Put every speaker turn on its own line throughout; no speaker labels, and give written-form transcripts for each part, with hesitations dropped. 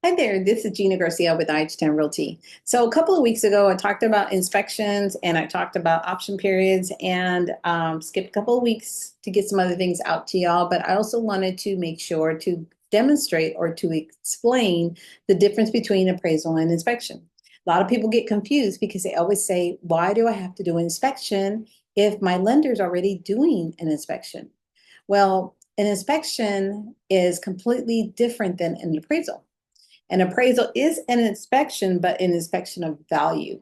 Hi there, this is Gina Garcia with IH10 Realty. So a couple of weeks ago, I talked about inspections and I talked about option periods and skipped a couple of weeks to get some other things out to y'all, but I also wanted to make sure to demonstrate or to explain the difference between appraisal and inspection. A lot of people get confused because they always say, why do I have to do an inspection if my lender's already doing an inspection? Well, an inspection is completely different than an appraisal. An appraisal is an inspection, but an inspection of value.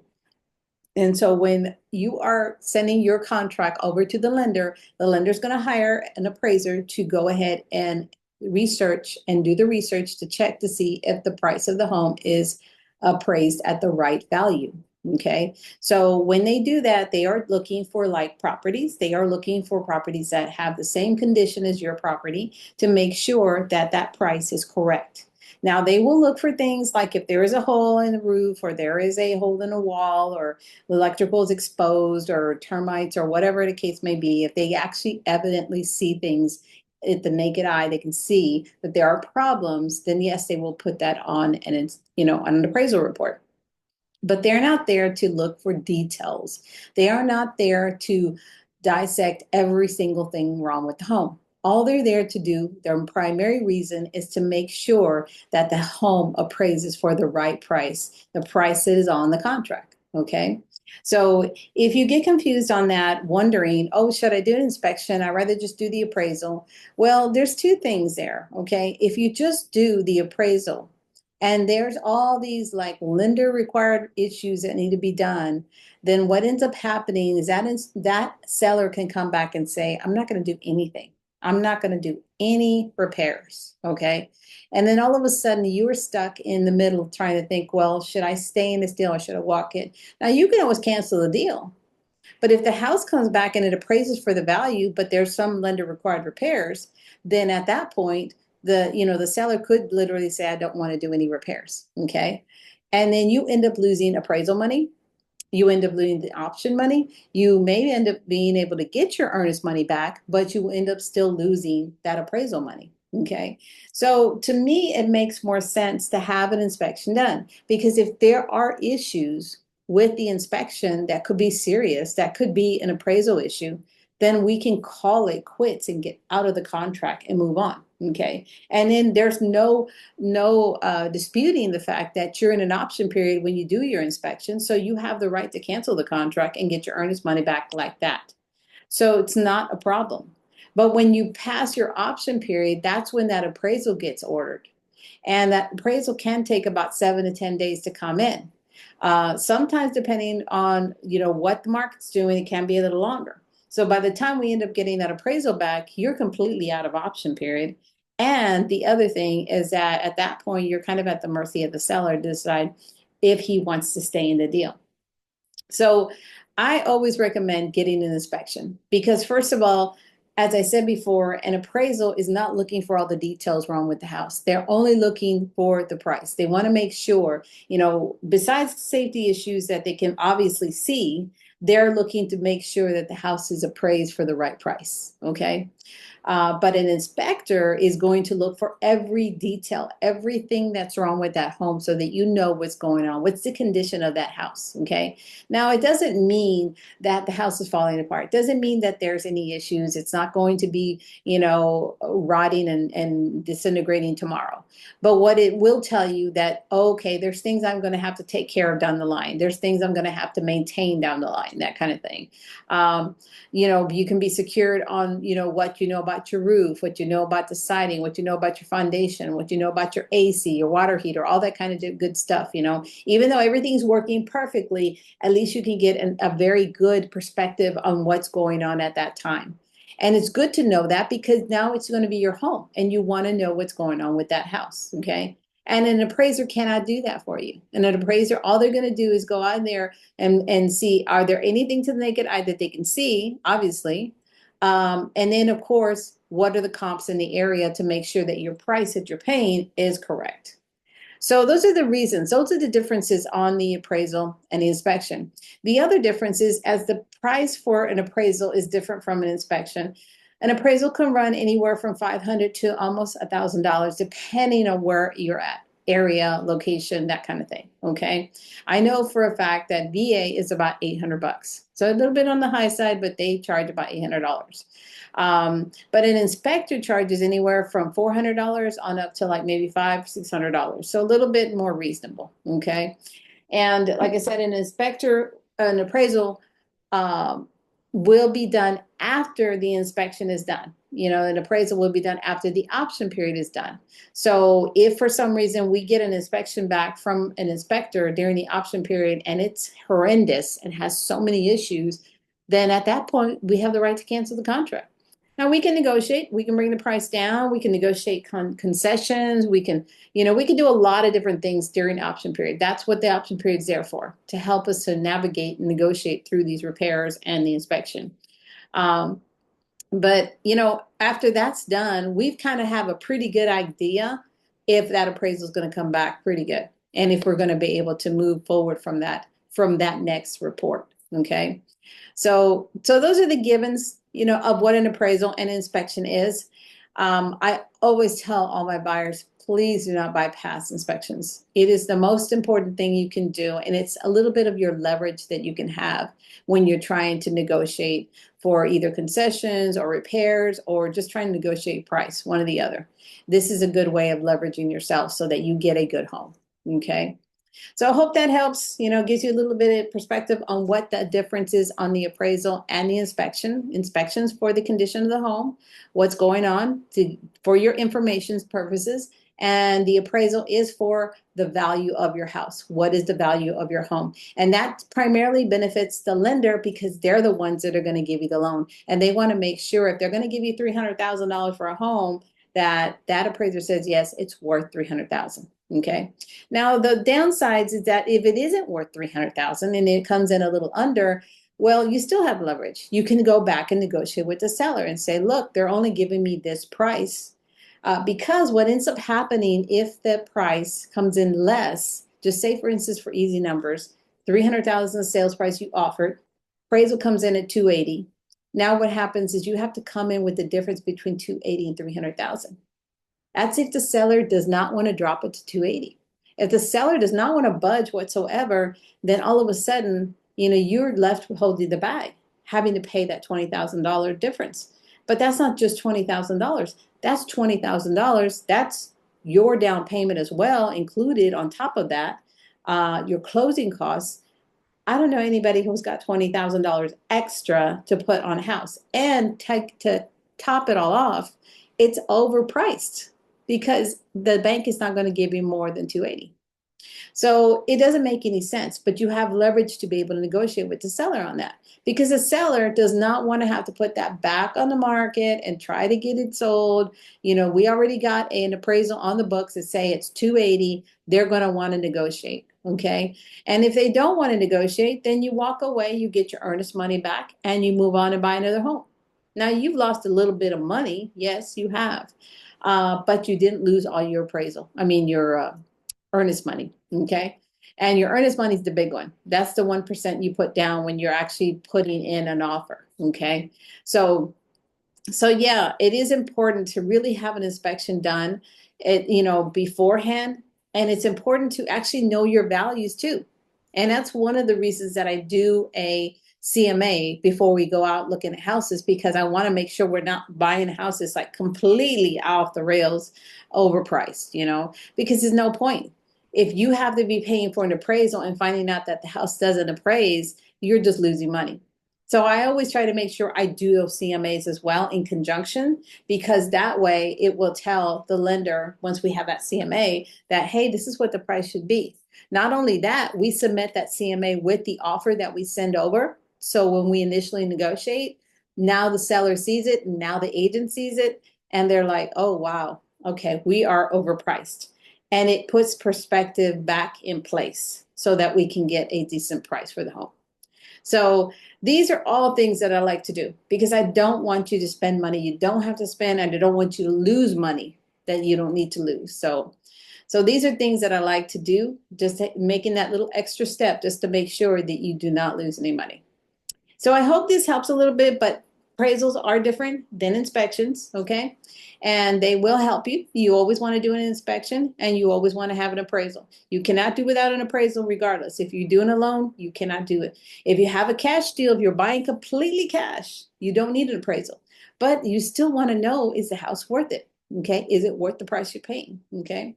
And so when you are sending your contract over to the lender's going to hire an appraiser to go ahead and research and do the research to check to see if the price of the home is appraised at the right value. Okay. So when they do that, they are looking for like properties. They are looking for properties that have the same condition as your property to make sure that that price is correct. Now, they will look for things like if there is a hole in the roof or there is a hole in a wall or the electrical is exposed or termites or whatever the case may be. If they actually evidently see things at the naked eye, they can see that there are problems, then yes, they will put that on and it's, on an appraisal report. But they're not there to look for details. They are not there to dissect every single thing wrong with the home. All they're there to do, their primary reason is to make sure that the home appraises for the right price, the price that is on the contract. Okay. So if you get confused on that, wondering, oh, should I do an inspection? I'd rather just do the appraisal. Well, there's two things there. Okay. If you just do the appraisal, and there's all these like lender required issues that need to be done, then what ends up happening is that seller can come back and say, I'm not going to do anything. I'm not going to do any repairs. Okay. And then all of a sudden you are stuck in the middle trying to think, well, should I stay in this deal or should I walk it? Now you can always cancel the deal. But if the house comes back and it appraises for the value, but there's some lender required repairs, then at that point, the seller could literally say, I don't want to do any repairs. Okay. And then you end up losing appraisal money. You end up losing the option money. You may end up being able to get your earnest money back, but you end up still losing that appraisal money. Okay. So to me, it makes more sense to have an inspection done because if there are issues with the inspection that could be serious, that could be an appraisal issue, then we can call it quits and get out of the contract and move on. Okay. And then there's no disputing the fact that you're in an option period when you do your inspection. So you have the right to cancel the contract and get your earnest money back like that. So it's not a problem. But when you pass your option period, that's when that appraisal gets ordered. And that appraisal can take about 7 to 10 days to come in. Sometimes depending on, what the market's doing, it can be a little longer. So by the time we end up getting that appraisal back, you're completely out of option period. And the other thing is that at that point, you're kind of at the mercy of the seller to decide if he wants to stay in the deal. So I always recommend getting an inspection because, first of all, as I said before, an appraisal is not looking for all the details wrong with the house. They're only looking for the price. They want to make sure, besides safety issues that they can obviously see, they're looking to make sure that the house is appraised for the right price. Okay. But an inspector is going to look for every detail, everything that's wrong with that home so that you know what's going on. What's the condition of that house? Okay. Now, it doesn't mean that the house is falling apart. It doesn't mean that there's any issues. It's not going to be, rotting and disintegrating tomorrow. But what it will tell you that, okay, there's things I'm going to have to take care of down the line. There's things I'm going to have to maintain down the line, that kind of thing. You can be secured on, what you know about your roof, what you know about the siding, what you know about your foundation, what you know about your AC, your water heater, all that kind of good stuff. Even though everything's working perfectly, at least you can get a very good perspective on what's going on at that time. And it's good to know that because now it's going to be your home and you want to know what's going on with that house. Okay. And an appraiser cannot do that for you. And an appraiser, all they're going to do is go out there and see, are there anything to the naked eye that they can see, obviously. And then, of course, what are the comps in the area to make sure that your price that you're paying is correct. So those are the reasons. Those are the differences on the appraisal and the inspection. The other difference is as the price for an appraisal is different from an inspection. An appraisal can run anywhere from $500 to almost $1,000, depending on where you're at. area, location, that kind of thing. Okay. I know for a fact that VA is about $800. So a little bit on the high side, but they charge about $800. But an inspector charges anywhere from $400 on up to like maybe $600. So a little bit more reasonable. Okay. And like I said, an appraisal will be done after the inspection is done. An appraisal will be done after the option period is done. So if for some reason we get an inspection back from an inspector during the option period and it's horrendous and has so many issues, then at that point we have the right to cancel the contract. Now we can negotiate, we can bring the price down, we can negotiate concessions, we can do a lot of different things during the option period. That's what the option period is there for, to help us to navigate and negotiate through these repairs and the inspection. But after that's done, we've kind of have a pretty good idea if that appraisal is going to come back pretty good, and if we're going to be able to move forward from that next report. Okay, so those are the givens, of what an appraisal and inspection is. I always tell all my buyers, please do not bypass inspections. It is the most important thing you can do, and it's a little bit of your leverage that you can have when you're trying to negotiate for either concessions or repairs or just trying to negotiate price, one or the other. This is a good way of leveraging yourself so that you get a good home. Okay. So I hope that helps, gives you a little bit of perspective on what the difference is on the appraisal and the inspections for the condition of the home, what's going on for your information purposes. And the appraisal is for the value of your house. What is the value of your home? And that primarily benefits the lender because they're the ones that are going to give you the loan. And they want to make sure if they're going to give you $300,000 for a home, that appraiser says, yes, it's worth $300,000. Okay. Now, the downsides is that if it isn't worth $300,000 and it comes in a little under, well, you still have leverage. You can go back and negotiate with the seller and say, look, they're only giving me this price. Because what ends up happening if the price comes in less, just say, for instance, for easy numbers, $300,000 sales price you offered, appraisal comes in at $280,000. Now what happens is you have to come in with the difference between $280,000 and $300,000. That's if the seller does not want to drop it to $280,000. If the seller does not want to budge whatsoever, then all of a sudden, you're left holding the bag, having to pay that $20,000 difference. But that's not just $20,000. That's $20,000. That's your down payment as well, included on top of that, your closing costs. I don't know anybody who's got $20,000 extra to put on a house. And to top it all off, it's overpriced because the bank is not going to give you more than $280,000. So it doesn't make any sense, but you have leverage to be able to negotiate with the seller on that, because the seller does not want to have to put that back on the market and try to get it sold. We already got an appraisal on the books that say it's $280,000. They're going to want to negotiate. Okay. And if they don't want to negotiate, then you walk away, you get your earnest money back, and you move on and buy another home. Now, you've lost a little bit of money. Yes, you have. But you didn't lose all your your earnest money. Okay. And your earnest money is the big one. That's the 1% you put down when you're actually putting in an offer. Okay. So yeah, it is important to really have an inspection done, beforehand. And it's important to actually know your values too. And that's one of the reasons that I do a CMA before we go out looking at houses, because I want to make sure we're not buying houses like completely off the rails, overpriced, because there's no point. If you have to be paying for an appraisal and finding out that the house doesn't appraise, you're just losing money. So I always try to make sure I do those CMAs as well in conjunction, because that way it will tell the lender, once we have that CMA, that, hey, this is what the price should be. Not only that, we submit that CMA with the offer that we send over. So when we initially negotiate, now the seller sees it, and now the agent sees it, and they're like, oh, wow, okay, we are overpriced. And it puts perspective back in place so that we can get a decent price for the home. So these are all things that I like to do, because I don't want you to spend money you don't have to spend, and I don't want you to lose money that you don't need to lose. So these are things that I like to do, just making that little extra step just to make sure that you do not lose any money. So I hope this helps a little bit, but appraisals are different than inspections, okay? And they will help you. You always want to do an inspection and you always want to have an appraisal. You cannot do without an appraisal regardless. If you're doing a loan, you cannot do it. If you have a cash deal, if you're buying completely cash, you don't need an appraisal. But you still want to know, is the house worth it? Okay, is it worth the price you're paying? Okay,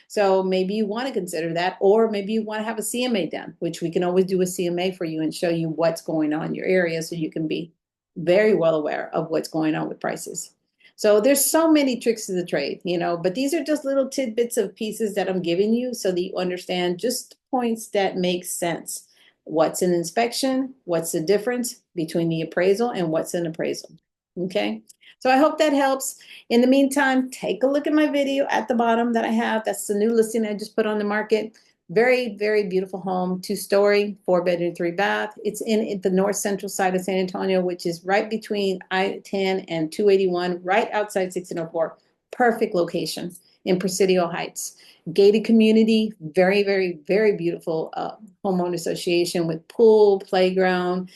so maybe you want to consider that, or maybe you want to have a CMA done, which we can always do a CMA for you and show you what's going on in your area so you can be very well aware of what's going on with prices. So there's so many tricks to the trade, you know, but these are just little tidbits of pieces that I'm giving you so that you understand just points that make sense. What's an inspection? What's the difference between the appraisal and what's an appraisal? Okay, so I hope that helps. In the meantime, take a look at my video at the bottom that I have. That's the new listing I just put on the market. Very, very beautiful home, 2-story, 4-bedroom, 3-bath. It's in the north central side of San Antonio, which is right between I-10 and 281, right outside 1604. Perfect location in Presidio Heights. Gated community, very, very, very beautiful homeowner association with pool, playground,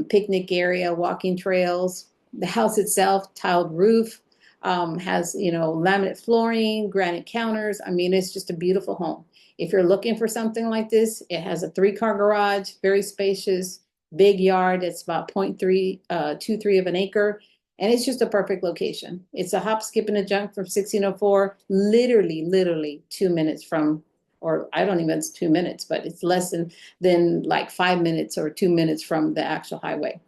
picnic area, walking trails. The house itself, tiled roof, has, you know, laminate flooring, granite counters. I mean, it's just a beautiful home. If you're looking for something like this, it has a 3-car garage, very spacious, big yard. It's about 0.323 of an acre. And it's just a perfect location. It's a hop, skip, and a jump from 1604, literally 2 minutes from, or I don't even, it's 2 minutes, but it's less than like 5 minutes or 2 minutes from the actual highway.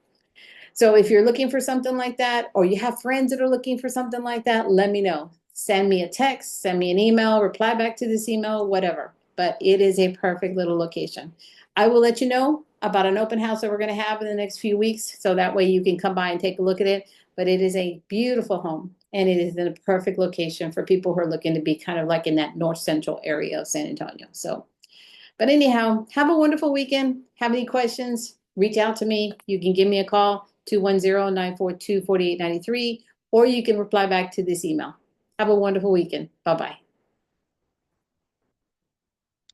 So if you're looking for something like that, or you have friends that are looking for something like that, let me know. Send me a text, send me an email, reply back to this email, whatever. But it is a perfect little location. I will let you know about an open house that we're going to have in the next few weeks, so that way you can come by and take a look at it. But it is a beautiful home, and it is in a perfect location for people who are looking to be kind of like in that north central area of San Antonio. So, but anyhow, have a wonderful weekend. Have any questions, reach out to me. You can give me a call, 210-942-4893, or you can reply back to this email. Have a wonderful weekend. Bye-bye.